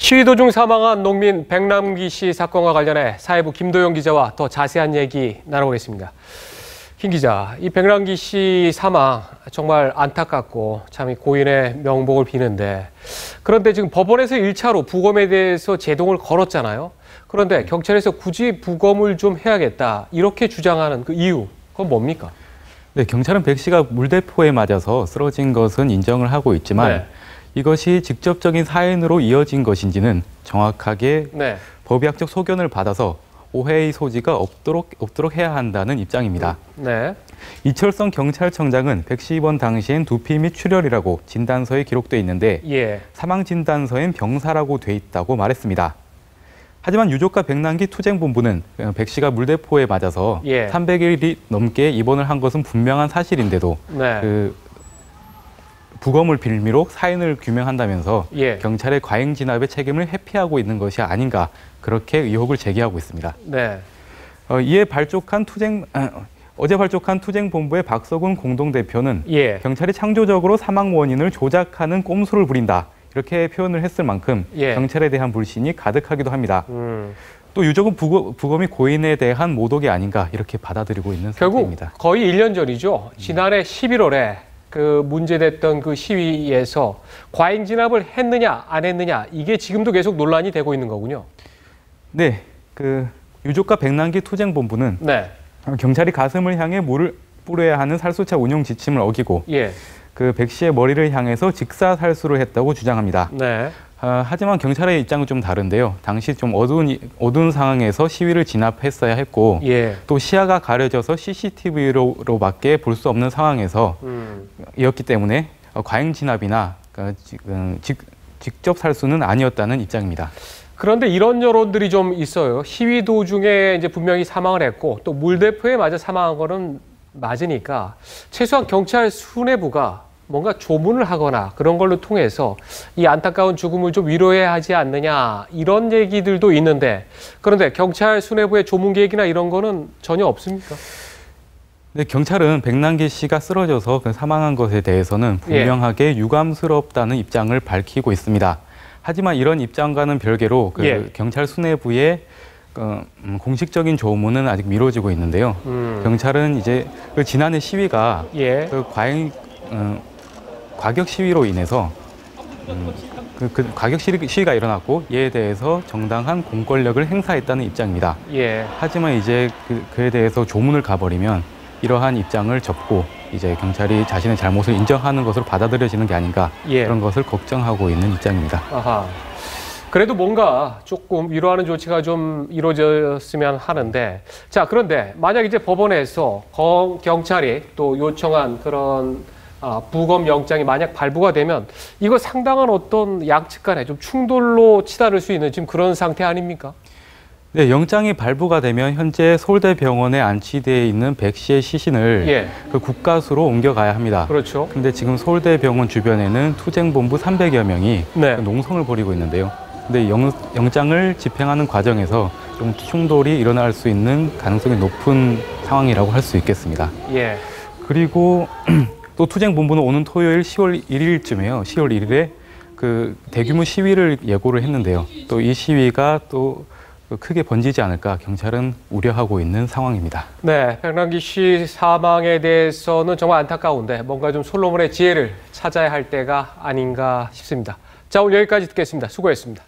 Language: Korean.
시위 도중 사망한 농민 백남기 씨 사건과 관련해 사회부 김도영 기자와 더 자세한 얘기 나눠보겠습니다. 김 기자, 이 백남기 씨 사망 정말 안타깝고 참 고인의 명복을 비는데, 그런데 지금 법원에서 1차로 부검에 대해서 제동을 걸었잖아요. 그런데 경찰에서 굳이 부검을 좀 해야겠다 이렇게 주장하는 그 이유, 그건 뭡니까? 네, 경찰은 백 씨가 물대포에 맞아서 쓰러진 것은 인정을 하고 있지만 네. 이것이 직접적인 사인으로 이어진 것인지는 정확하게 네. 법의학적 소견을 받아서 오해의 소지가 없도록 해야 한다는 입장입니다. 네. 이철성 경찰청장은 백 씨 입원 당시엔 두피 및 출혈이라고 진단서에 기록돼 있는데 사망 진단서엔 병사라고 돼 있다고 말했습니다. 하지만 유족과 백남기 투쟁본부는 백 씨가 물대포에 맞아서 300일이 넘게 입원을 한 것은 분명한 사실인데도 부검을 빌미로 사인을 규명한다면서 경찰의 과잉 진압의 책임을 회피하고 있는 것이 아닌가, 그렇게 의혹을 제기하고 있습니다. 네. 이에 어제 발족한 투쟁본부의 박서군 공동대표는 경찰이 창조적으로 사망 원인을 조작하는 꼼수를 부린다, 이렇게 표현을 했을 만큼 경찰에 대한 불신이 가득하기도 합니다. 또 유족은 부검이 고인에 대한 모독이 아닌가, 이렇게 받아들이고 있는 상태입니다. 결국 거의 1년 전이죠. 지난해 11월에 그 문제됐던 그 시위에서 과잉 진압을 했느냐 안 했느냐, 이게 지금도 계속 논란이 되고 있는 거군요. 네, 그 유족과 백남기 투쟁본부는 경찰이 가슴을 향해 물을 뿌려야 하는 살수차 운용 지침을 어기고 그 백 씨의 머리를 향해서 직사살수를 했다고 주장합니다. 하지만 경찰의 입장은 좀 다른데요. 당시 좀 어두운 상황에서 시위를 진압했어야 했고 또 시야가 가려져서 CCTV로밖에 볼 수 없는 상황에서 이었기 때문에 과잉 진압이나 직접 살수는 아니었다는 입장입니다. 그런데 이런 여론들이 좀 있어요. 시위 도중에 이제 분명히 사망을 했고 또 물대포에 맞아 사망한 거는 맞으니까 최소한 경찰 수뇌부가 뭔가 조문을 하거나 그런 걸로 통해서 이 안타까운 죽음을 좀 위로해야 하지 않느냐, 이런 얘기들도 있는데, 그런데 경찰 수뇌부의 조문 계획이나 이런 거는 전혀 없습니까? 네, 경찰은 백남기 씨가 쓰러져서 사망한 것에 대해서는 분명하게 유감스럽다는 입장을 밝히고 있습니다. 하지만 이런 입장과는 별개로 경찰 수뇌부의 공식적인 조문은 아직 미뤄지고 있는데요. 경찰은 이제 지난해 시위가 과격 시위로 인해서 과격 시위가 일어났고 이에 대해서 정당한 공권력을 행사했다는 입장입니다. 하지만 이제 그에 대해서 조문을 가버리면 이러한 입장을 접고 이제 경찰이 자신의 잘못을 인정하는 것으로 받아들여지는 게 아닌가, 그런 것을 걱정하고 있는 입장입니다. 그래도 뭔가 조금 위로하는 조치가 좀 이루어졌으면 하는데, 자, 그런데 만약 이제 법원에서 경찰이 또 요청한 그런 부검 영장이 만약 발부가 되면 이거 상당한 어떤 양측 간에 좀 충돌로 치달을 수 있는 지금 그런 상태 아닙니까? 네, 영장이 발부가 되면 현재 서울대병원에 안치되어 있는 백 씨의 시신을 그 국가수로 옮겨가야 합니다. 그렇죠. 근데 지금 서울대병원 주변에는 투쟁본부 300여 명이 농성을 벌이고 있는데요. 근데 영장을 집행하는 과정에서 좀 충돌이 일어날 수 있는 가능성이 높은 상황이라고 할 수 있겠습니다. 그리고 또 투쟁본부는 오는 토요일 10월 1일쯤에요. 10월 1일에 그 대규모 시위를 예고를 했는데요. 또 이 시위가 또 크게 번지지 않을까 경찰은 우려하고 있는 상황입니다. 네, 백남기 씨 사망에 대해서는 정말 안타까운데 뭔가 좀 솔로몬의 지혜를 찾아야 할 때가 아닌가 싶습니다. 자, 오늘 여기까지 듣겠습니다. 수고했습니다.